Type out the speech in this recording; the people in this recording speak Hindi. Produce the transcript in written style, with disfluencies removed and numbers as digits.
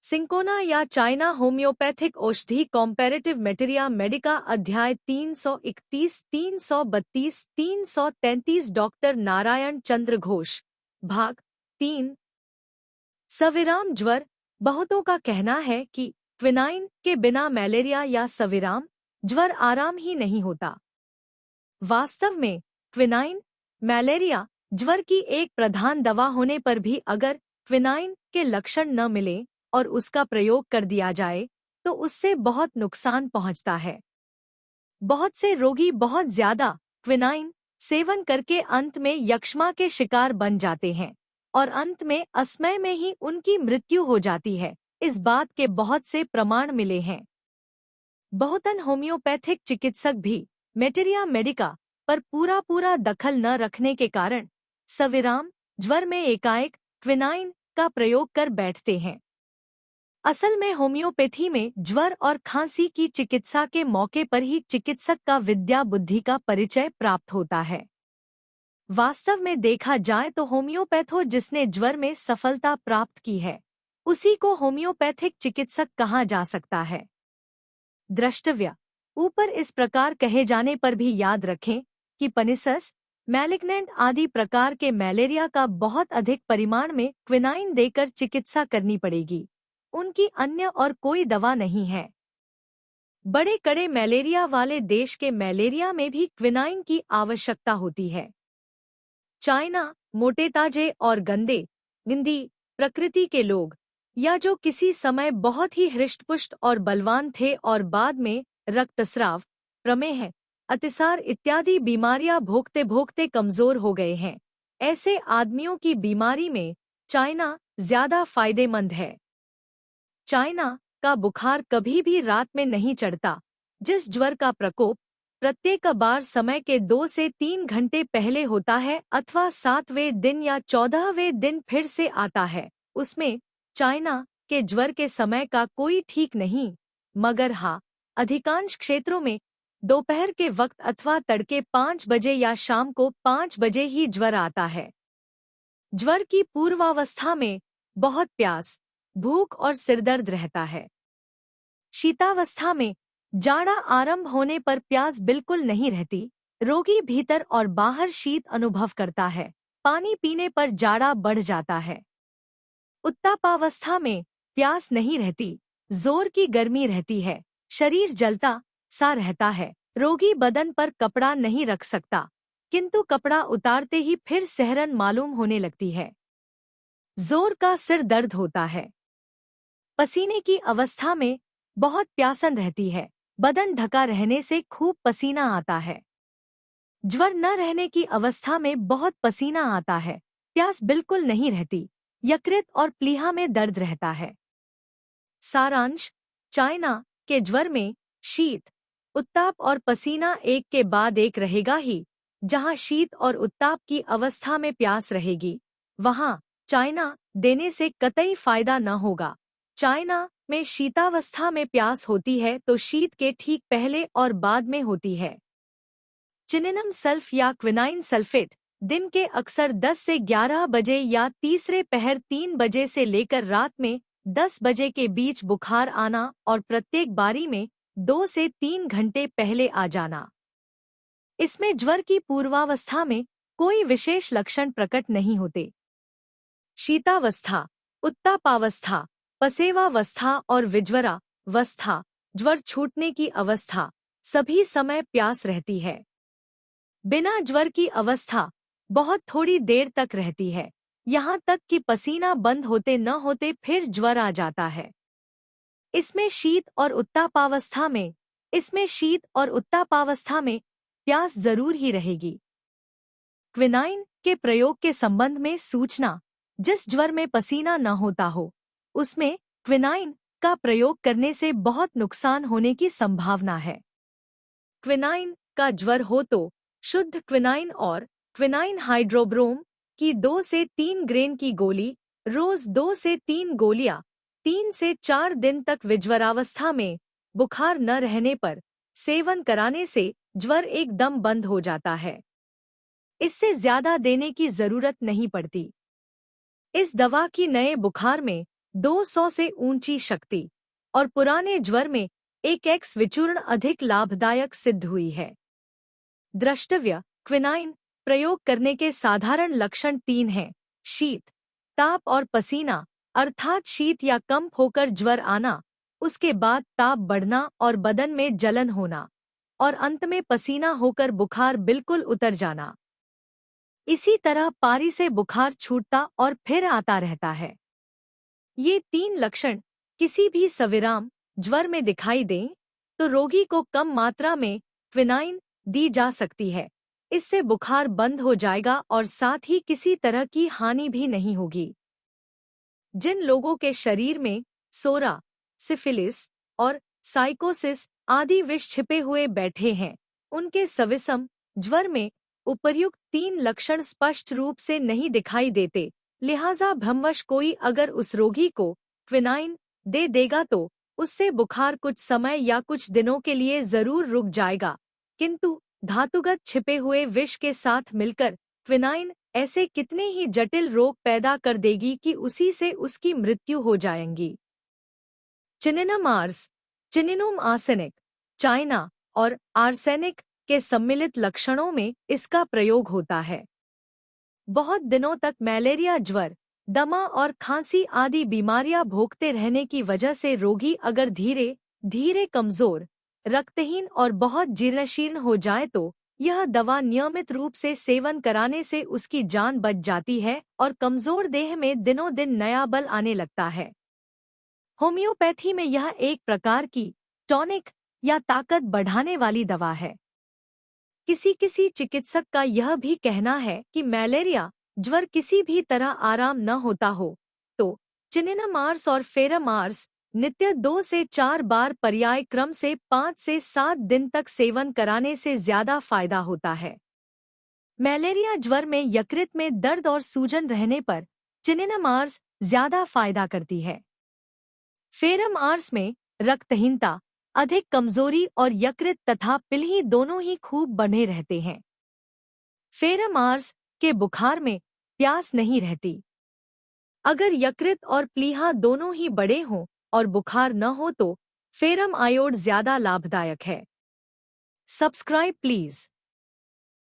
सिंकोना या चाइना होम्योपैथिक औषधि कॉम्पैरेटिव मेटेरिया मेडिका अध्याय 331, 332, 333 डॉक्टर नारायण चंद्र घोष भाग 3। सविराम ज्वर। बहुतों का कहना है कि क्विनाइन के बिना मलेरिया या सविराम ज्वर आराम ही नहीं होता। वास्तव में क्विनाइन मलेरिया ज्वर की एक प्रधान दवा होने पर भी अगर क्विनाइन के लक्षण न मिले और उसका प्रयोग कर दिया जाए तो उससे बहुत नुकसान पहुंचता है। बहुत से रोगी बहुत ज्यादा क्विनाइन सेवन करके अंत में यक्ष्मा के शिकार बन जाते हैं और अंत में असमय में ही उनकी मृत्यु हो जाती है। इस बात के बहुत से प्रमाण मिले हैं। बहुतन होम्योपैथिक चिकित्सक भी मेटेरिया मेडिका पर पूरा दखल न रखने के कारण सविराम ज्वर में एकाएक क्विनाइन का प्रयोग कर बैठते हैं। असल में होम्योपैथी में ज्वर और खांसी की चिकित्सा के मौके पर ही चिकित्सक का विद्या बुद्धि का परिचय प्राप्त होता है। वास्तव में देखा जाए तो होम्योपैथो जिसने ज्वर में सफलता प्राप्त की है उसी को होम्योपैथिक चिकित्सक कहा जा सकता है। द्रष्टव्य ऊपर इस प्रकार कहे जाने पर भी याद रखें कि पनिसस मैलिग्नेंट आदि प्रकार के मलेरिया का बहुत अधिक परिमाण में क्विनाइन देकर चिकित्सा करनी पड़ेगी। उनकी अन्य और कोई दवा नहीं है। बड़े कड़े मलेरिया वाले देश के मलेरिया में भी क्विनाइन की आवश्यकता होती है। चाइना मोटेताजे और गंदी प्रकृति के लोग या जो किसी समय बहुत ही हृष्टपुष्ट और बलवान थे और बाद में रक्तस्राव, प्रमेह, अतिसार इत्यादि बीमारियां भोगते भोगते कमजोर हो गए हैं, ऐसे आदमियों की बीमारी में चाइना ज्यादा फायदेमंद है। चाइना का बुखार कभी भी रात में नहीं चढ़ता। जिस ज्वर का प्रकोप प्रत्येक बार समय के 2 से 3 घंटे पहले होता है अथवा 7वें दिन या 14वें दिन फिर से आता है, उसमें चाइना के ज्वर के समय का कोई ठीक नहीं, मगर हाँ, अधिकांश क्षेत्रों में दोपहर के वक्त अथवा तड़के 5 बजे या शाम को 5 बजे ही ज्वर आता है। ज्वर की पूर्वावस्था में बहुत प्यास, भूख और सिरदर्द रहता है। शीतावस्था में जाड़ा आरंभ होने पर प्यास बिल्कुल नहीं रहती, रोगी भीतर और बाहर शीत अनुभव करता है, पानी पीने पर जाड़ा बढ़ जाता है। उत्तापावस्था में प्यास नहीं रहती, जोर की गर्मी रहती है, शरीर जलता सा रहता है, रोगी बदन पर कपड़ा नहीं रख सकता, किंतु कपड़ा उतारते ही फिर सिहरन मालूम होने लगती है। जोर का सिर दर्द होता है। पसीने की अवस्था में बहुत प्यासन रहती है, बदन ढका रहने से खूब पसीना आता है। ज्वर न रहने की अवस्था में बहुत पसीना आता है, प्यास बिल्कुल नहीं रहती, यकृत और प्लीहा में दर्द रहता है। सारांश, चाइना के ज्वर में शीत, उत्ताप और पसीना एक के बाद एक रहेगा ही। जहां शीत और उत्ताप की अवस्था में प्यास रहेगी, वहां चाइना देने से कतई फायदा न होगा। चाइना में शीतावस्था में प्यास होती है तो शीत के ठीक पहले और बाद में होती है। चिनिनम सल्फ या क्विनाइन सल्फेट दिन के अक्सर 10 से 11 बजे या तीसरे पहर 3 बजे से लेकर रात में 10 बजे के बीच बुखार आना और प्रत्येक बारी में 2 से 3 घंटे पहले आ जाना। इसमें ज्वर की पूर्वावस्था में कोई विशेष लक्षण प्रकट नहीं होते। शीतावस्था, उत्तापावस्था, पसेवावस्था और विज्वरावस्था, ज्वर छूटने की अवस्था, सभी समय प्यास रहती है। बिना ज्वर की अवस्था बहुत थोड़ी देर तक रहती है, यहाँ तक कि पसीना बंद होते न होते फिर ज्वर आ जाता है। इसमें शीत और उत्तापावस्था में प्यास जरूर ही रहेगी। क्विनाइन के प्रयोग के संबंध में सूचना। जिस ज्वर में पसीना न होता हो उसमें क्विनाइन का प्रयोग करने से बहुत नुकसान होने की संभावना है। क्विनाइन का ज्वर हो तो शुद्ध क्विनाइन और क्विनाइन हाइड्रोब्रोम की 2 से 3 ग्रेन की गोली रोज 2 से 3 गोलियां 3 से 4 दिन तक विज्वरावस्था में बुखार न रहने पर सेवन कराने से ज्वर एकदम बंद हो जाता है। इससे ज्यादा देने की जरूरत नहीं पड़ती। इस दवा की नए बुखार में 200 से ऊंची शक्ति और पुराने ज्वर में 1x विचूर्ण अधिक लाभदायक सिद्ध हुई है। द्रष्टव्य क्विनाइन प्रयोग करने के साधारण लक्षण 3 हैं: शीत, ताप और पसीना, अर्थात शीत या कंप होकर ज्वर आना, उसके बाद ताप बढ़ना और बदन में जलन होना, और अंत में पसीना होकर बुखार बिल्कुल उतर जाना। इसी तरह पारी से बुखार छूटता और फिर आता रहता है। ये 3 लक्षण किसी भी सविराम ज्वर में दिखाई दें तो रोगी को कम मात्रा में क्विनाइन दी जा सकती है। इससे बुखार बंद हो जाएगा और साथ ही किसी तरह की हानि भी नहीं होगी। जिन लोगों के शरीर में सोरा, सिफिलिस और साइकोसिस आदि विष छिपे हुए बैठे हैं, उनके सविषम ज्वर में उपर्युक्त 3 लक्षण स्पष्ट रूप से नहीं दिखाई देते। लिहाजा भ्रमवश कोई अगर उस रोगी को क्विनाइन दे देगा तो उससे बुखार कुछ समय या कुछ दिनों के लिए जरूर रुक जाएगा, किंतु धातुगत छिपे हुए विष के साथ मिलकर क्विनाइन ऐसे कितने ही जटिल रोग पैदा कर देगी कि उसी से उसकी मृत्यु हो जाएगी। चिनिनम आर्स, चिनिनुम आर्सेनिक, चाइना और आर्सेनिक के सम्मिलित लक्षणों में इसका प्रयोग होता है। बहुत दिनों तक मलेरिया, ज्वर, दमा और खांसी आदि बीमारियां भोगते रहने की वजह से रोगी अगर धीरे धीरे कमजोर, रक्तहीन और बहुत जीर्णशीर्ण हो जाए तो यह दवा नियमित रूप से सेवन कराने से उसकी जान बच जाती है और कमजोर देह में दिनों दिन नया बल आने लगता है। होम्योपैथी में यह एक प्रकार की टॉनिक या ताकत बढ़ाने वाली दवा है। किसी किसी चिकित्सक का यह भी कहना है कि मलेरिया, ज्वर किसी भी तरह आराम न होता हो तो चिनिनम आर्स और फेरम आर्स नित्य 2 से 4 बार पर्याय क्रम से 5 से 7 दिन तक सेवन कराने से ज्यादा फायदा होता है। मलेरिया ज्वर में यकृत में दर्द और सूजन रहने पर चिनिनम आर्स ज्यादा फायदा करती है। फेरम आर्स में रक्तहीनता, अधिक कमजोरी और यकृत तथा पिल्ही दोनों ही खूब बने रहते हैं। फेरम आर्स के बुखार में प्यास नहीं रहती। अगर यकृत और प्लीहा दोनों ही बड़े हों और बुखार न हो तो फेरम आयोड ज्यादा लाभदायक है। Subscribe please.